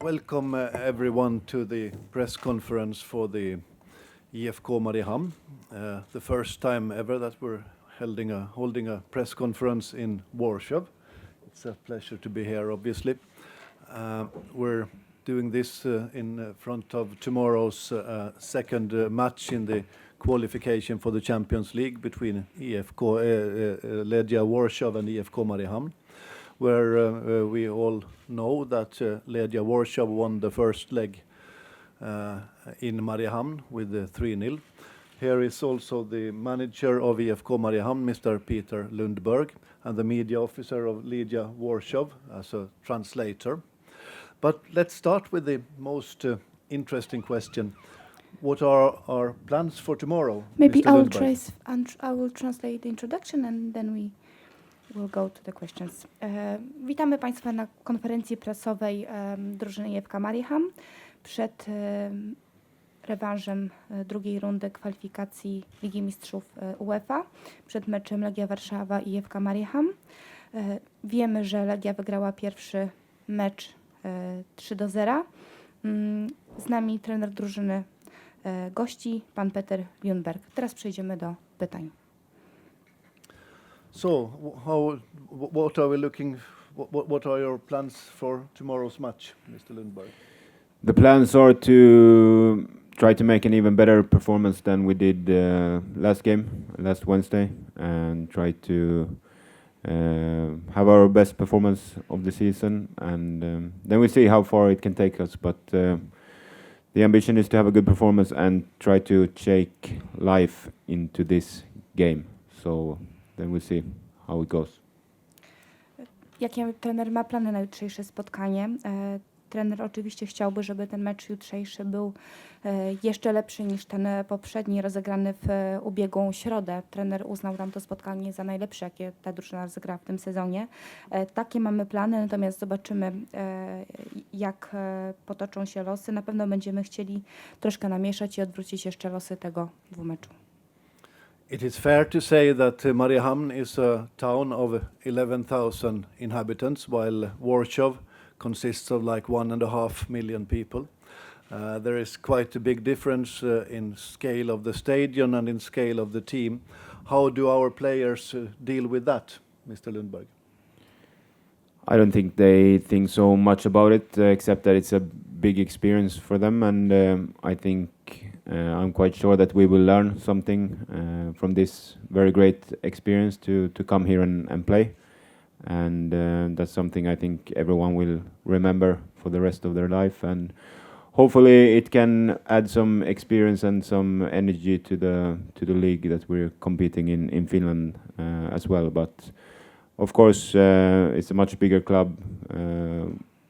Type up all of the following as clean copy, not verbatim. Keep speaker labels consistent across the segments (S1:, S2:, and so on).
S1: Welcome everyone to the press conference for the IFK Mariehamn. The first time ever that we're holding a press conference in Warsaw. It's a pleasure to be here, obviously. We're doing this in front of tomorrow's second match in the qualification for the Champions League between Legia Warszawa and IFK Mariehamn, where we all know that Legia Warszawa won the first leg in Mariehamn with 3-0. Here is also the manager of IFK Mariehamn, Mr. Peter Lundberg, and the media officer of Legia Warszawa as a translator. But let's start with the most interesting question. What are our plans for tomorrow?
S2: Maybe
S1: Mr. Lundberg?
S2: I will translate the introduction and then we will go to the questions. Witamy Państwa na konferencji prasowej drużyny IFK Mariehamn przed rewanżem drugiej rundy kwalifikacji Ligi Mistrzów UEFA, przed meczem Legia Warszawa i IFK Mariehamn. Wiemy, że Legia wygrała pierwszy mecz 3-0. Z nami trener drużyny gości, pan Peter Lundberg. Teraz przejdziemy do pytań.
S1: So, what are your plans for tomorrow's match, Mr. Lundberg?
S3: The plans are to try to make an even better performance than we did last Wednesday, and try to have our best performance of the season, and then we see how far it can take us. But the ambition is to have a good performance and try to take life into this game. So then we see how it goes.
S2: Jakie trener ma plany na jutrzejsze spotkanie? Trener oczywiście chciałby, żeby ten mecz jutrzejszy był jeszcze lepszy niż ten poprzedni rozegrany w ubiegłą środę. Trener uznał nam to spotkanie za najlepsze, jakie ta drużyna rozegrała w tym sezonie. Takie mamy plany, natomiast zobaczymy, jak potoczą się losy. Na pewno będziemy chcieli troszkę namieszać i odwrócić jeszcze losy tego dwumeczu.
S1: It is fair to say that Mariehamn is a town of 11,000 inhabitants, while Warsaw consists of like 1.5 million people. There is quite a big difference in scale of the stadium and in scale of the team. How do our players deal with that, Mr. Lundberg?
S3: I don't think they think so much about it, except that it's a big experience for them, and I think I'm quite sure that we will learn something from this very great experience to come here and play. And that's something I think everyone will remember for the rest of their life, and hopefully it can add some experience and some energy to the league that we're competing in Finland as well. But of course it's a much bigger club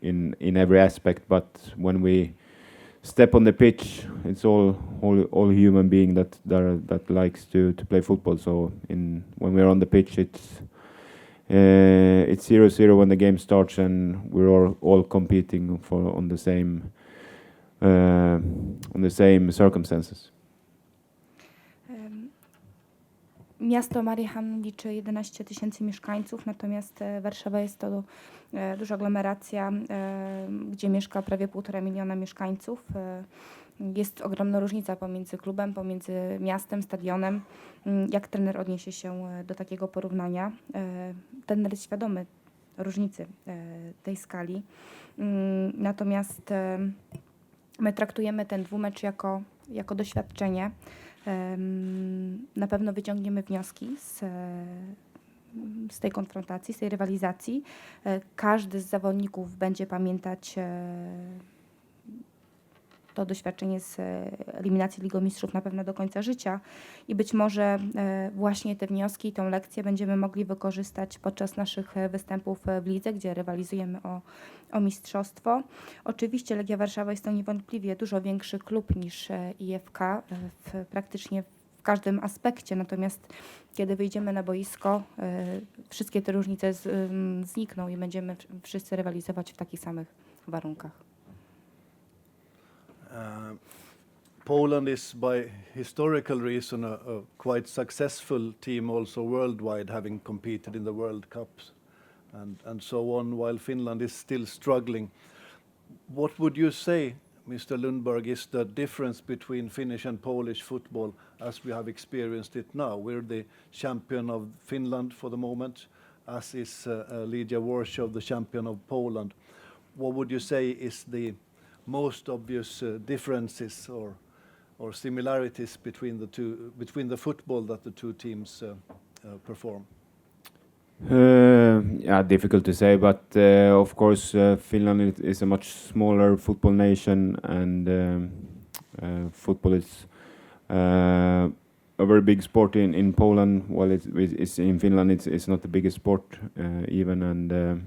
S3: in every aspect, but when we step on the pitch, it's all human being that likes to play football. So when we're on the pitch, it's 0-0 when the game starts, and we're all competing on the same circumstances.
S2: Miasto Mariehamn liczy 11 000 mieszkańców, natomiast Warszawa jest to duża aglomeracja, gdzie mieszka prawie 1,5 miliona mieszkańców. Jest ogromna różnica pomiędzy klubem, pomiędzy miastem, stadionem. Jak trener odniesie się do takiego porównania? Trener jest świadomy różnicy tej skali. Natomiast my traktujemy ten dwumecz jako doświadczenie. Na pewno wyciągniemy wnioski z tej konfrontacji, z tej rywalizacji. Każdy z zawodników będzie pamiętać to doświadczenie z eliminacji Ligą Mistrzów na pewno do końca życia i być może właśnie te wnioski i tą lekcję będziemy mogli wykorzystać podczas naszych występów w lidze, gdzie rywalizujemy o mistrzostwo. Oczywiście Legia Warszawa jest to niewątpliwie dużo większy klub niż IFK praktycznie w każdym aspekcie, natomiast kiedy wyjdziemy na boisko, wszystkie te różnice znikną i będziemy wszyscy rywalizować w takich samych warunkach.
S1: Poland is, by historical reason, a quite successful team also worldwide, having competed in the World Cups and so on, while Finland is still struggling. What would you say, Mr. Lundberg, is the difference between Finnish and Polish football as we have experienced it now? We're the champion of Finland for the moment, as is Legia Warszawa, the champion of Poland. What would you say is the most obvious differences or similarities between the two, between the football that the two teams perform?
S3: Yeah, difficult to say, but of course Finland is a much smaller football nation, and football is a very big sport in Poland. Well, it's in Finland. It's not the biggest sport even, and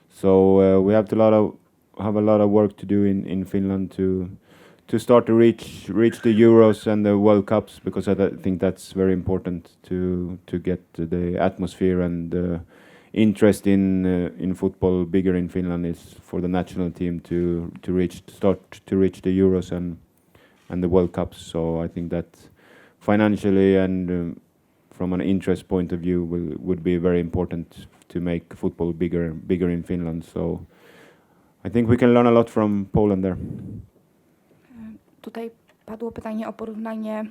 S3: so we have a lot of work to do in Finland to start to reach the Euros and the World Cups, because I think that's very important to get the atmosphere and interest in football bigger in Finland. Is for the national team to start to reach the Euros and the World Cups. So I think that financially and from an interest point of view would be very important to make football bigger in Finland. So I think we can learn a lot from Poland there.
S2: Tutaj padło pytanie o porównanie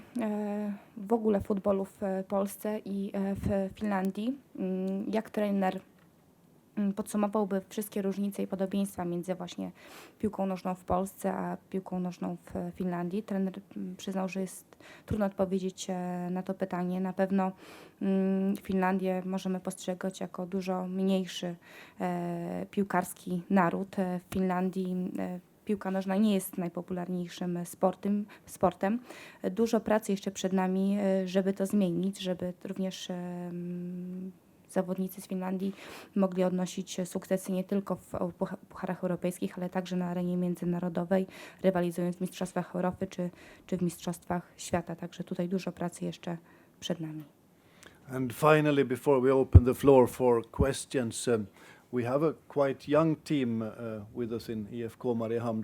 S2: w ogóle futbolu w Polsce i w Finlandii. Jak trener podsumowałby wszystkie różnice i podobieństwa między właśnie piłką nożną w Polsce a piłką nożną w Finlandii? Trener przyznał, że jest trudno odpowiedzieć na to pytanie. Na pewno Finlandię możemy postrzegać jako dużo mniejszy piłkarski naród. W Finlandii piłka nożna nie jest najpopularniejszym sportem. Dużo pracy jeszcze przed nami, żeby to zmienić, żeby również zawodnicy z Finlandii mogli odnosić sukcesy nie tylko w pucharach europejskich, ale także na arenie międzynarodowej, rywalizując w Mistrzostwach Europy czy w Mistrzostwach Świata. Także tutaj dużo pracy jeszcze przed nami.
S1: And finally, before we open the floor for questions, we have a quite young team with us in IFK Mariehamn.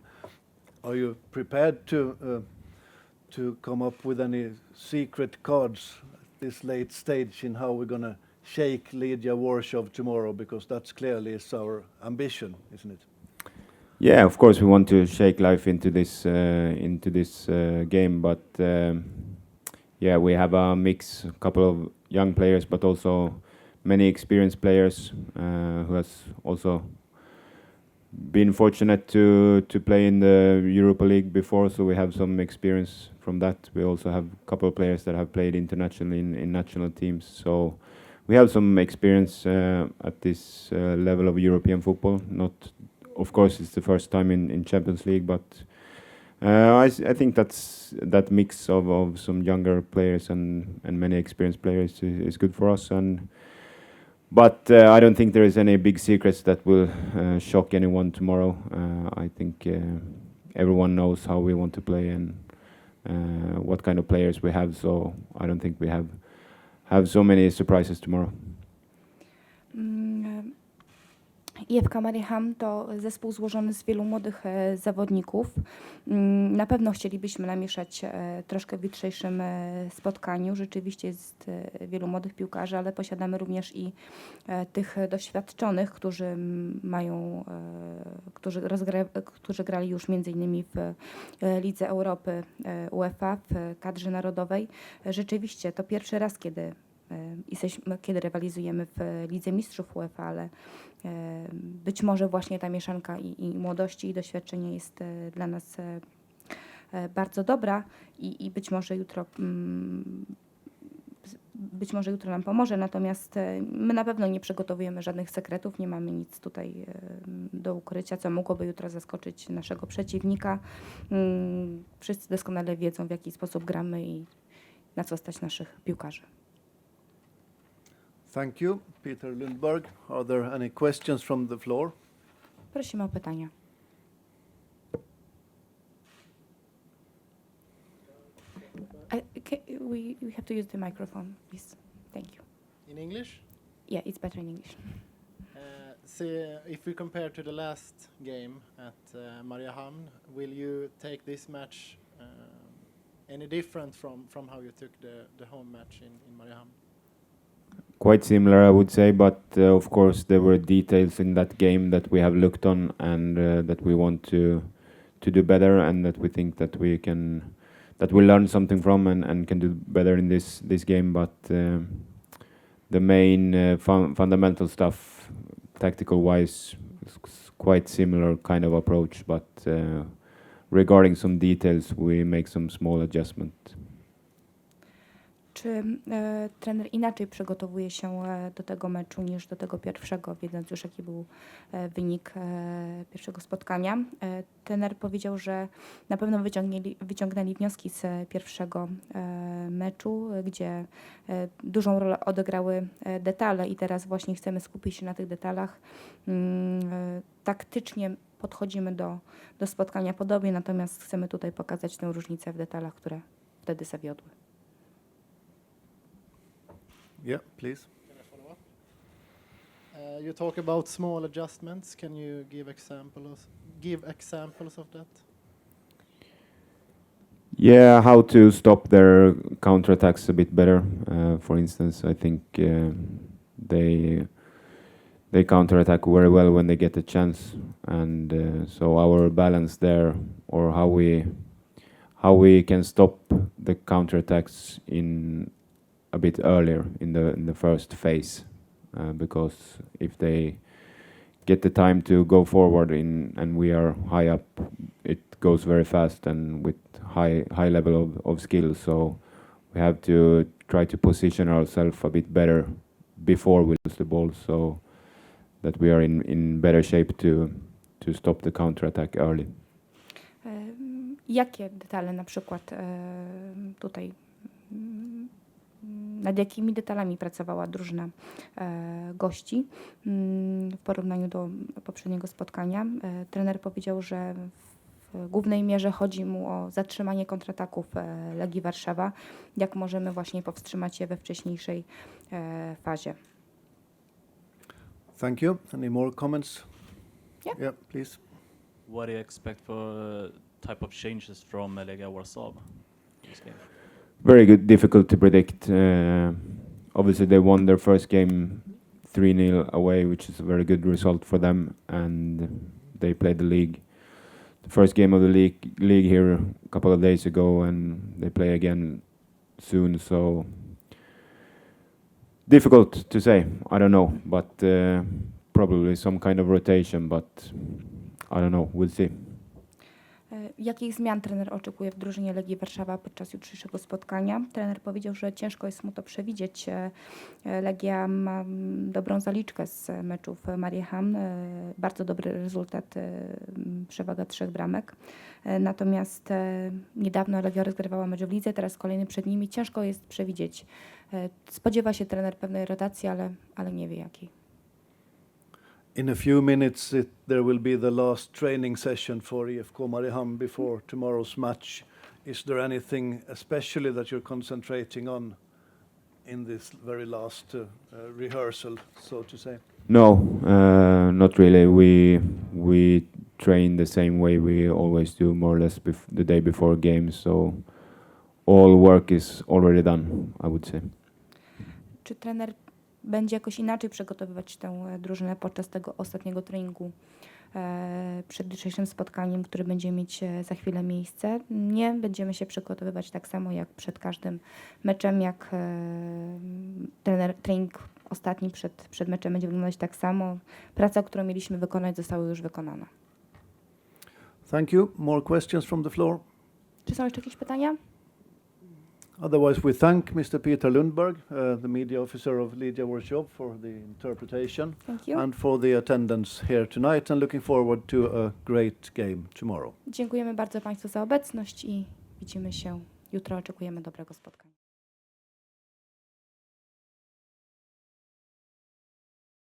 S1: Are you prepared to come up with any secret cards at this late stage in how we're going to shake Legia Warszawa tomorrow? Because that's clearly is our ambition, isn't it?
S3: Yeah, of course we want to shake life into this game, but yeah, we have a mix, a couple of young players, but also many experienced players who has also been fortunate to play in the Europa League before, so we have some experience from that. We also have a couple of players that have played internationally in national teams, so we have some experience at this level of European football. Not, of course, it's the first time in Champions League, but I think that mix of some younger players and many experienced players is good for us. But I don't think there is any big secrets that will shock anyone tomorrow. I think everyone knows how we want to play and what kind of players we have. So I don't think we have so many surprises tomorrow.
S2: IFK Mariehamn to zespół złożony z wielu młodych zawodników. Na pewno chcielibyśmy namieszać troszkę w jutrzejszym spotkaniu. Rzeczywiście jest wielu młodych piłkarzy, ale posiadamy również i tych doświadczonych, którzy grali już m.in. w Lidze Europy UEFA, w kadrze narodowej. Rzeczywiście to pierwszy raz, kiedy rywalizujemy w Lidze Mistrzów UEFA, ale być może właśnie ta mieszanka i młodości i doświadczenia jest dla nas bardzo dobra i być może jutro nam pomoże, natomiast my na pewno nie przygotowujemy żadnych sekretów, nie mamy nic tutaj do ukrycia, co mogłoby jutro zaskoczyć naszego przeciwnika. Wszyscy doskonale wiedzą, w jaki sposób gramy i na co stać naszych piłkarzy.
S1: Thank you, Peter Lundberg. Are there any questions from the floor?
S2: Prosimy o pytania. We have to use the microphone, please. Thank you.
S4: In English?
S2: Yeah, it's better in English.
S4: So if we compare to the last game at Mariehamn, will you take this match any different from how you took the home match in Mariehamn?
S3: quite similar, I would say, but of course there were details in that game that we have looked on and that we want to do better, and that we think that we learn something from and can do better in this game. But the main fundamental stuff, tactical wise, is quite similar kind of approach, but regarding some details we make some small adjustment.
S2: Czy trener inaczej przygotowuje się do tego meczu niż do tego pierwszego, wiedząc już jaki był wynik pierwszego spotkania? Trener powiedział, że na pewno wyciągnęli wnioski z pierwszego meczu, gdzie dużą rolę odegrały detale i teraz właśnie chcemy skupić się na tych detalach. Taktycznie podchodzimy do spotkania podobnie, natomiast chcemy tutaj pokazać tę różnicę w detalach, które wtedy zawiodły.
S1: Yeah, please.
S4: Can I follow up? You talk about small adjustments. Can you give examples of that?
S3: Yeah, how to stop their counterattacks a bit better. For instance, I think they counterattack very well when they get a chance, and so our balance there, or how we can stop the counterattacks in a bit earlier in the first phase, because if they get the time to go forward and we are high up, it goes very fast and with high level of skill. So we have to try to position ourselves a bit better before we lose the ball, so that we are in better shape to stop the counterattack early.
S2: Jakie detale na przykład tutaj, nad jakimi detalami pracowała drużyna gości w porównaniu do poprzedniego spotkania? Trener powiedział, że w głównej mierze chodzi mu o zatrzymanie kontrataków Legii Warszawa. Jak możemy właśnie powstrzymać je we wcześniejszej fazie?
S1: Thank you. Any more comments?
S2: Yeah.
S1: Please.
S5: What do you expect for type of changes from Legia Warszawa this game?
S3: Very good, difficult to predict. Obviously, they won their first game 3-0 away, which is a very good result for them, and they played the first game of the league here a couple of days ago, and they play again soon. So difficult to say. I don't know, but probably some kind of rotation. But I don't know. We'll see.
S2: Jakich zmian trener oczekuje w drużynie Legii Warszawa podczas jutrzejszego spotkania? Trener powiedział, że ciężko jest mu to przewidzieć. Legia ma dobrą zaliczkę z meczów Mariehamn, bardzo dobry rezultat, przewaga 3 bramek. Natomiast niedawno Legia rozgrywała mecz w lidze, teraz kolejny przed nimi. Ciężko jest przewidzieć. Spodziewa się trener pewnej rotacji, ale nie wie jakiej.
S1: In a few minutes there will be the last training session for IFK Mariehamn before tomorrow's match. Is there anything especially that you're concentrating on in this very last rehearsal, so to say?
S3: No, not really. We train the same way we always do, more or less the day before games. So all work is already done, I would say.
S2: Czy trener będzie jakoś inaczej przygotowywać tę drużynę podczas tego ostatniego treningu przed jutrzejszym spotkaniem, który będzie mieć za chwilę miejsce? Nie, będziemy się przygotowywać tak samo jak przed każdym meczem, jak trening ostatni przed meczem będzie wyglądać tak samo. Praca, którą mieliśmy wykonać, została już wykonana.
S1: Thank you. More questions from the floor?
S2: Czy są jeszcze jakieś pytania?
S1: Otherwise, we thank Mr. Peter Lundberg, the media officer of Legia Warszawa, for the interpretation
S2: Thank you.
S1: and for the attendance here tonight, and looking forward to a great game tomorrow.
S2: Dziękujemy bardzo Państwu za obecność i widzimy się jutro. Oczekujemy dobrego spotkania.